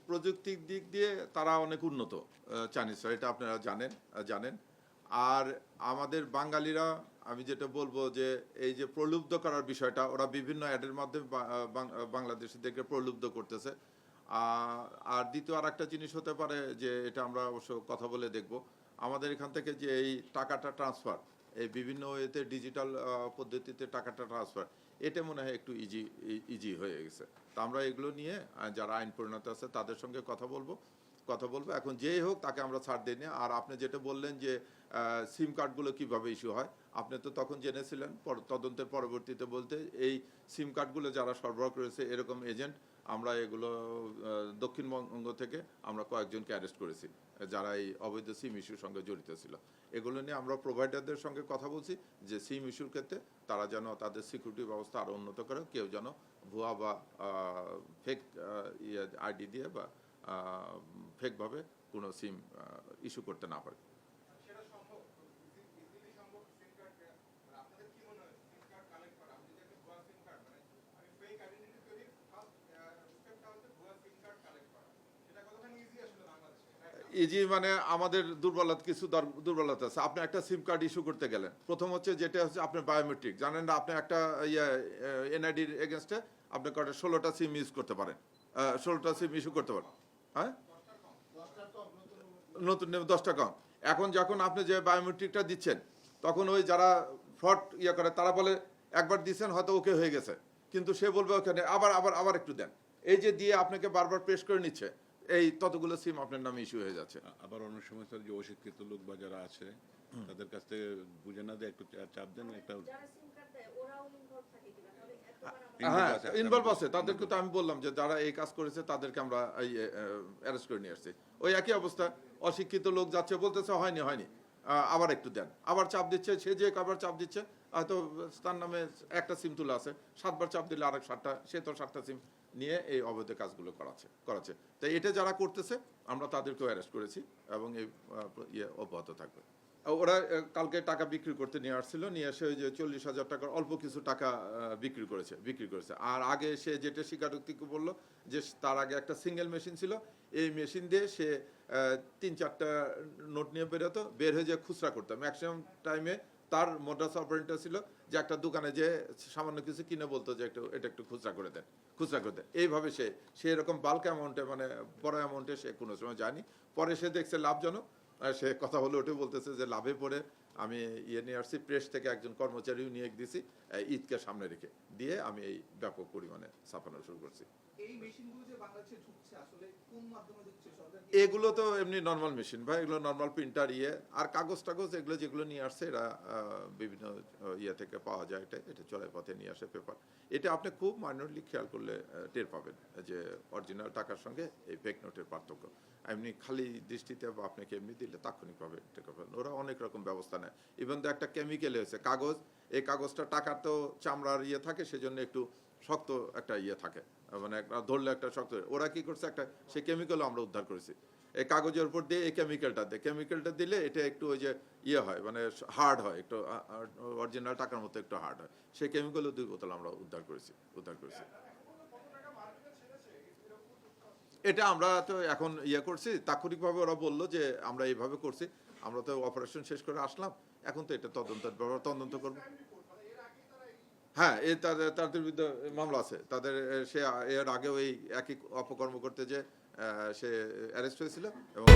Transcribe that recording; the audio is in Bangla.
প্রযুক্তির দিক দিয়ে তারা অনেক উন্নত চাইনিজরা, এটা আপনারা জানেন। আর আমাদের বাঙালিরা, আমি যেটা বলবো যে এই যে প্রলুব্ধ করার বিষয়টা, ওরা বিভিন্ন অ্যাডের মাধ্যমে বাংলাদেশিদেরকে প্রলুব্ধ করতেছে। আর দ্বিতীয় আর একটা জিনিস হতে পারে যে এটা আমরা অবশ্য কথা বলে দেখব, আমাদের এখান থেকে যে এই টাকাটা ট্রান্সফার, এই বিভিন্ন ওয়েতে ডিজিটাল পদ্ধতিতে টাকাটা ট্রান্সফার, এটা মনে হয় একটু ইজি হয়ে গেছে। তা আমরা এগুলো নিয়ে যারা আইন পরিণত আছে তাদের সঙ্গে কথা বলবো। এখন যেই হোক তাকে আমরা ছাড় দিই না। আর আপনি যেটা বললেন যে সিম কার্ডগুলো কীভাবে ইস্যু হয়, আপনি তো তখন জেনেছিলেন, তদন্তের পরবর্তীতে বলতে এই সিম কার্ডগুলো যারা সরবরাহ করেছে এরকম এজেন্ট, আমরা এগুলো দক্ষিণবঙ্গ থেকে আমরা কয়েকজনকে অ্যারেস্ট করেছি যারা এই অবৈধ সিম ইস্যুর সঙ্গে জড়িত ছিল। এগুলো নিয়ে আমরা প্রোভাইডারদের সঙ্গে কথা বলছি যে সিম ইস্যুর ক্ষেত্রে তারা যেন তাদের সিকিউরিটি ব্যবস্থা আরও উন্নত করে, কেউ যেন ভুয়া বা ফেক আইডি দিয়ে বা ফেকভাবে কোনো সিম ইস্যু করতে না পারে। ইজি মানে আমাদের কিছু দুর্বলতা আছে। আপনি একটা সিম কার্ড ইস্যু করতে গেলেন, প্রথম হচ্ছে যেটা হচ্ছে আপনার বায়োমেট্রিক, জানেন না? আপনি একটা এনআইডির এগেনস্টে আপনি 16টা সিম ইউজ করতে পারেন, 16টা সিম ইস্যু করতে পারেন। হ্যাঁ, নতুন 10টা কম। এখন যখন আপনি যে বায়োমেট্রিকটা দিচ্ছেন, তখন ওই যারা ফ্রড করে তারা বলে একবার দিচ্ছেন হয়তো ওকে হয়ে গেছে, কিন্তু সে বলবে ওখানে আবার একটু দেন। এই যে দিয়ে আপনাকে বারবার প্রেস করে নিচ্ছে, এই ততগুলো সিম আপনার নামে ইস্যু হয়ে যাচ্ছে। আবার অনেক সময় স্যার যে অশিক্ষিত লোক বা যারা আছে তাদের কাছ থেকে বুঝে না দিয়ে একটু চাপ দেন, একটা হ্যাঁ ইনভলভ আছে। তাদেরকে তো আমি বললাম যে যারা এই কাজ করেছে তাদেরকে আমরা অ্যারেস্ট করে নিয়ে আসছি। ওই একই অবস্থা, অশিক্ষিত লোক যাচ্ছে বলতেছে হয়নি, আবার একটু দেন, আবার চাপ দিচ্ছে, সে যে কবার চাপ দিচ্ছে, হয়তো তার নামে একটা সিম তুলে আছে, 7বার চাপ দিলে আরেক 7টা, সে তো 7টা সিম নিয়ে এই অবৈধ কাজগুলো করাচ্ছে। তাই এটা যারা করতেছে আমরা তাদেরকেও অ্যারেস্ট করেছি এবং এই অব্যাহত থাকবে। ওরা কালকে টাকা বিক্রি করতে নিয়ে আসছিল, নিয়ে এসে ওই যে 40,000 টাকার অল্প কিছু টাকা বিক্রি করেছে। আর আগে সে যেটা স্বীকারোক্তি বললো যে তার আগে একটা সিঙ্গেল মেশিন ছিল, এই মেশিন দিয়ে সে 3-4টা নোট নিয়ে বের হয়ে যে খুচরা করতো। ম্যাক্সিমাম টাইমে তার মোডাস অপারেন্ডাস ছিল যে একটা দোকানে যে সামান্য কিছু কিনে বলতো যে এটা একটু খুচরা করে দেন। এইভাবে সে এরকম বাল্ক অ্যামাউন্টে, মানে বড় অ্যামাউন্টে সে কোনো সময় যায়নি। পরে সে দেখছে লাভজনক, সে কথা হলো ওটা বলতেছে যে লাভে পড়ে আমি নিয়ে আসছি, প্রেস থেকে একজন কর্মচারীও নিয়ে দিছি, ঈদকে সামনে রেখে দিয়ে আমি এই ব্যাপক পরিমাণে ছাপানো শুরু করছি। এগুলো তো এমনি নর্মাল মেশিন ভাই, এগুলো নর্মাল প্রিন্টার আর কাগজ এগুলো যেগুলো নিয়ে আসছে এরা বিভিন্ন থেকে পাওয়া যায়। এটা চড়াই পথে নিয়ে আসে পেপার। এটা আপনি খুব মাইনরলি খেয়াল করলে টের পাবেন যে অরিজিনাল টাকার সঙ্গে এই ফেক নোটের পার্থক্য। এমনি খালি দৃষ্টিতে বা আপনাকে এমনি দিলে তাৎক্ষণিকভাবে টের পাবেন। ওরা অনেক রকম ব্যবস্থা নেয়। ইভেন তো একটা কেমিক্যাল হয়েছে কাগজ, এই কাগজটা টাকার তো চামড়ার থাকে, সেজন্য একটু শক্ত একটা থাকে, মানে ধরলে একটা শক্ত। ওরা কি করছে, একটা সেই কেমিক্যালও আমরা উদ্ধার করেছি। এই কাগজের উপর দিয়ে এই কেমিক্যালটা দিলে এটা একটু ওই যে হয়, মানে হার্ড হয়, একটু অরিজিনাল টাকার মতো একটু হার্ড হয়। সেই কেমিক্যালও 2 বোতল আমরা উদ্ধার করেছি। এটা আমরা তো এখন করছি, তাৎক্ষণিকভাবে ওরা বললো যে আমরা এইভাবে করছি, আমরা তো অপারেশন শেষ করে আসলাম, এখন তো এটা তদন্ত করবো। হ্যাঁ, তাদের বিরুদ্ধে মামলা আছে তাদের। সে এর আগেও এই একই অপকর্ম করতে যে সে অ্যারেস্ট হয়েছিল এবং